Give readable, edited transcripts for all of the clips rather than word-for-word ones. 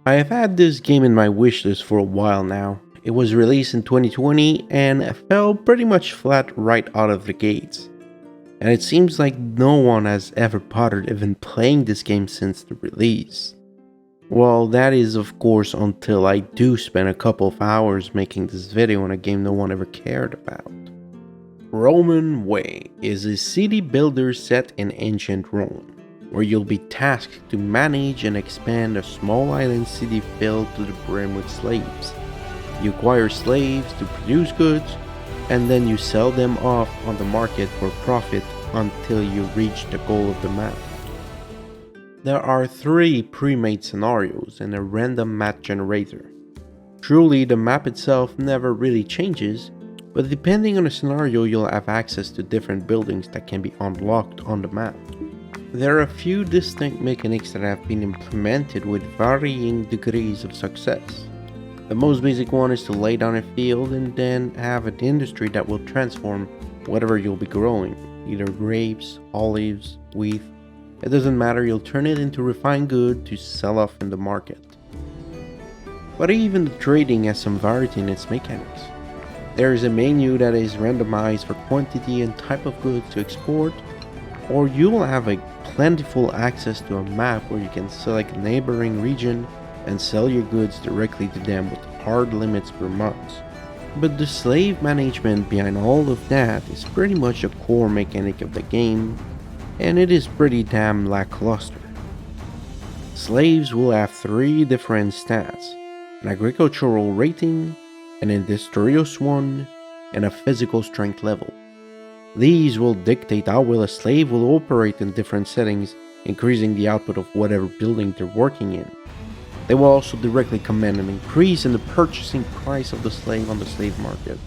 I have had this game in my wishlist for a while now. It was released in 2020 and fell pretty much flat right out of the gates. And it seems like no one has ever bothered even playing this game since the release. Well, that is of course until I do spend a couple of hours making this video on a game no one ever cared about. Roman Way is a city builder set in ancient Rome, where you'll be tasked to manage and expand a small island city filled to the brim with slaves. You acquire slaves to produce goods, and then you sell them off on the market for profit until you reach the goal of the map. There are 3 pre-made scenarios and a random map generator. Truly, the map itself never really changes, but depending on the scenario, you'll have access to different buildings that can be unlocked on the map. There are a few distinct mechanics that have been implemented with varying degrees of success. The most basic one is to lay down a field and then have an industry that will transform whatever you'll be growing, either grapes, olives, wheat. It doesn't matter, you'll turn it into refined good to sell off in the market. But even the trading has some variety in its mechanics. There is a menu that is randomized for quantity and type of goods to export, or you will have a plentiful access to a map where you can select a neighboring region and sell your goods directly to them with hard limits per month. But the slave management behind all of that is pretty much a core mechanic of the game, and it is pretty damn lackluster. Slaves will have 3 different stats: an agricultural rating, an industrious one, and a physical strength level. These will dictate how well a slave will operate in different settings, increasing the output of whatever building they're working in. They will also directly command an increase in the purchasing price of the slave on the slave market.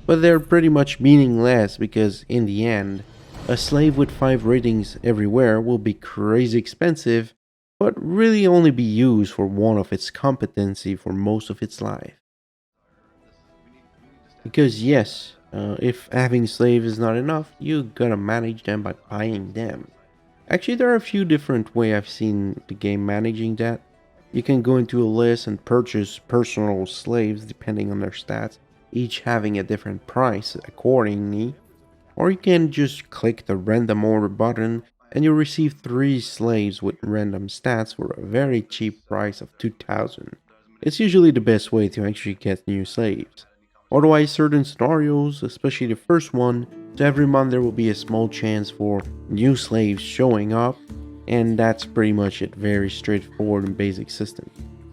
But they're pretty much meaningless because in the end, a slave with 5 ratings everywhere will be crazy expensive, but really only be used for one of its competency for most of its life. Because yes, if having slaves is not enough, you gotta manage them by buying them. Actually, there are a few different ways I've seen the game managing that. You can go into a list and purchase personal slaves depending on their stats, each having a different price accordingly. Or you can just click the random order button and you'll receive 3 slaves with random stats for a very cheap price of 2,000. It's usually the best way to actually get new slaves. Otherwise, certain scenarios, especially the first one, so every month there will be a small chance for new slaves showing up, and that's pretty much it. Very straightforward and basic system.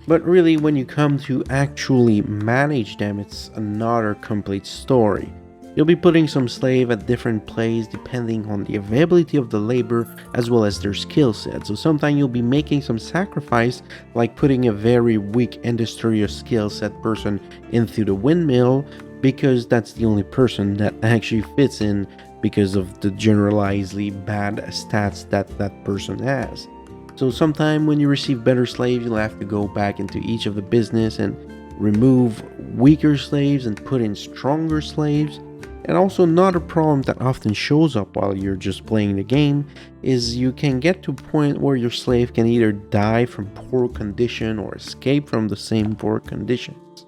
But really, when you come to actually manage them, it's another complete story. You'll be putting some slave at different places depending on the availability of the labor as well as their skill set. So sometimes you'll be making some sacrifice, like putting a very weak industrial skill set person into the windmill because that's the only person that actually fits in because of the generalizedly bad stats that that person has. So sometime when you receive better slaves, you'll have to go back into each of the business and remove weaker slaves and put in stronger slaves. And also another problem that often shows up while you're just playing the game is you can get to a point where your slave can either die from poor condition or escape from the same poor conditions.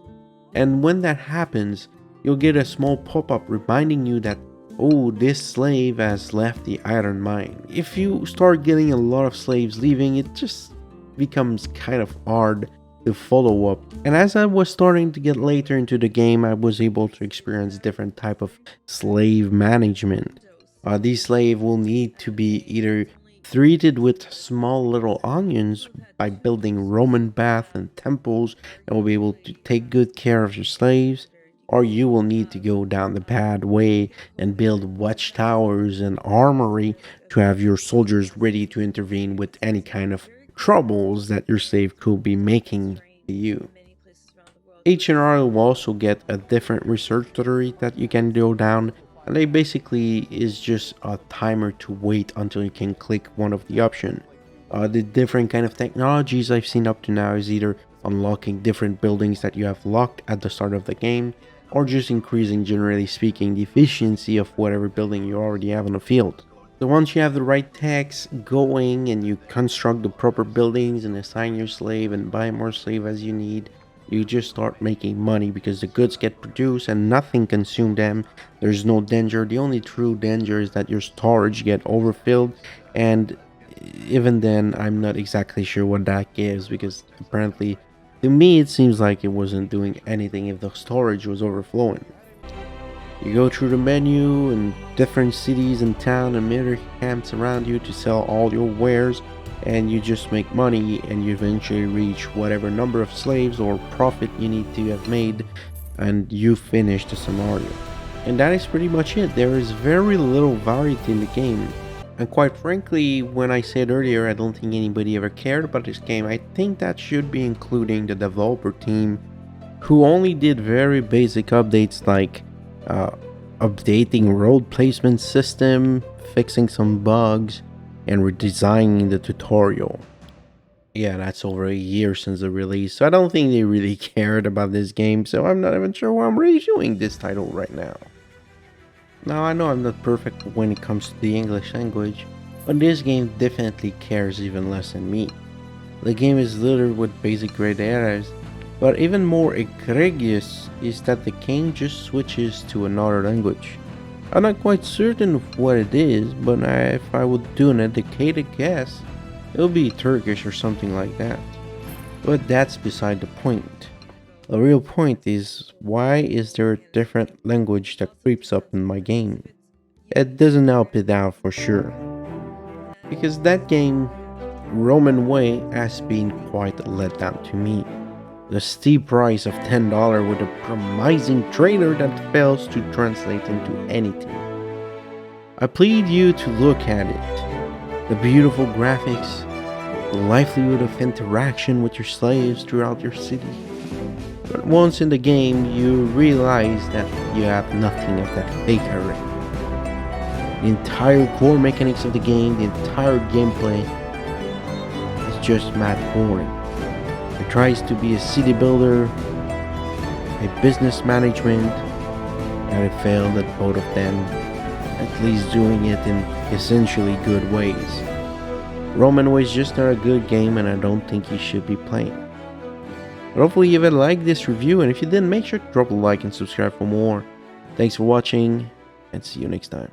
And when that happens, you'll get a small pop-up reminding you that, oh, this slave has left the iron mine. If you start getting a lot of slaves leaving, it just becomes kind of hard to follow up. And as I was starting to get later into the game, I was able to experience different type of slave management. These slaves will need to be either treated with small little onions by building Roman baths and temples and will be able to take good care of your slaves, or you will need to go down the bad way and build watchtowers and armory to have your soldiers ready to intervene with any kind of troubles that your slave could be making to you. Each scenario will also get a different research tutorial that you can go down, and it basically is just a timer to wait until you can click one of the options. The different kind of technologies I've seen up to now is either unlocking different buildings that you have locked at the start of the game, or just increasing, generally speaking, the efficiency of whatever building you already have on the field. So once you have the right tax going and you construct the proper buildings and assign your slave and buy more slave as you need, you just start making money because the goods get produced and nothing consume them. There's no danger. The only true danger is that your storage get overfilled, and even then I'm not exactly sure what that gives, because apparently to me it seems like it wasn't doing anything if the storage was overflowing. You go through the menu and different cities and town and military camps around you to sell all your wares, and you just make money and you eventually reach whatever number of slaves or profit you need to have made, and you finish the scenario. And that is pretty much it. There is very little variety in the game. And quite frankly, when I said earlier I don't think anybody ever cared about this game, I think that should be including the developer team, who only did very basic updates like uh, updating road placement system, fixing some bugs, and redesigning the tutorial. Yeah, that's over a year since the release, so I don't think they really cared about this game, so I'm not even sure why I'm reviewing this title right now. Now, I know I'm not perfect when it comes to the English language, but this game definitely cares even less than me. The game is littered with basic great errors, but even more egregious is that the game just switches to another language. I'm not quite certain of what it is, but if I would do an educated guess, it would be Turkish or something like that. But that's beside the point. The real point is, why is there a different language that creeps up in my game? It doesn't help it out for sure. Because that game, Roman Way, has been quite a letdown to me. The steep price of $10 with a promising trailer that fails to translate into anything. I plead you to look at it. The beautiful graphics, the livelihood of interaction with your slaves throughout your city. But once in the game, you realize that you have nothing of that fakery. The entire core mechanics of the game, the entire gameplay, is just mad boring. It tries to be a city builder, a business management, and it failed at both of them, at least doing it in essentially good ways. Roman Way is just not a good game, and I don't think you should be playing. But hopefully you will like this review, and if you didn't, make sure to drop a like and subscribe for more. Thanks for watching, and see you next time.